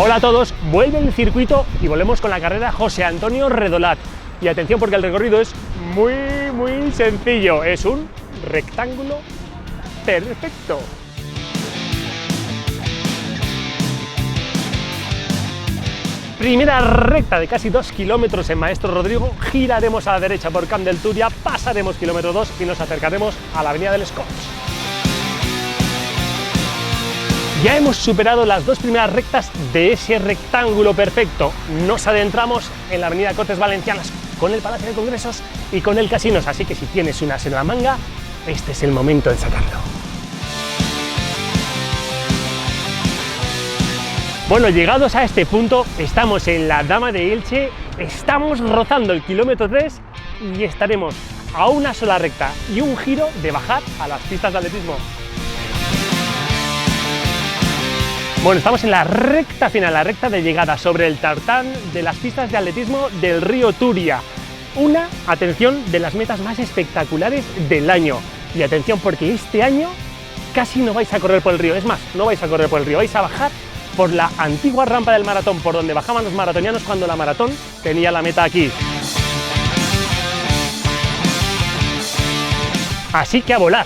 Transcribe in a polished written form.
Hola a todos, vuelve el circuito y volvemos con la carrera José Antonio Redolat. Y atención porque el recorrido es muy sencillo, es un rectángulo perfecto. Primera recta de casi 2 kilómetros en Maestro Rodrigo, giraremos a la derecha por Camp del Túria, pasaremos kilómetro 2 y nos acercaremos a la avenida del Scots. Ya hemos superado las dos primeras rectas de ese rectángulo perfecto. Nos adentramos en la avenida Cortes Valencianas con el Palacio de Congresos y con el Casinos, así que si tienes unas en la manga, este es el momento de sacarlo. Bueno, llegados a este punto, estamos en la Dama de Elche, estamos rozando el kilómetro 3 y estaremos a una sola recta y un giro de bajar a las pistas de atletismo. Bueno, estamos en la recta final, la recta de llegada sobre el tartán de las pistas de atletismo del río Turia. Una, atención, de las metas más espectaculares del año. Y atención porque este año casi no vais a correr por el río, es más, no vais a correr por el río, vais a bajar por la antigua rampa del maratón, por donde bajaban los maratonianos cuando la maratón tenía la meta aquí. Así que a volar.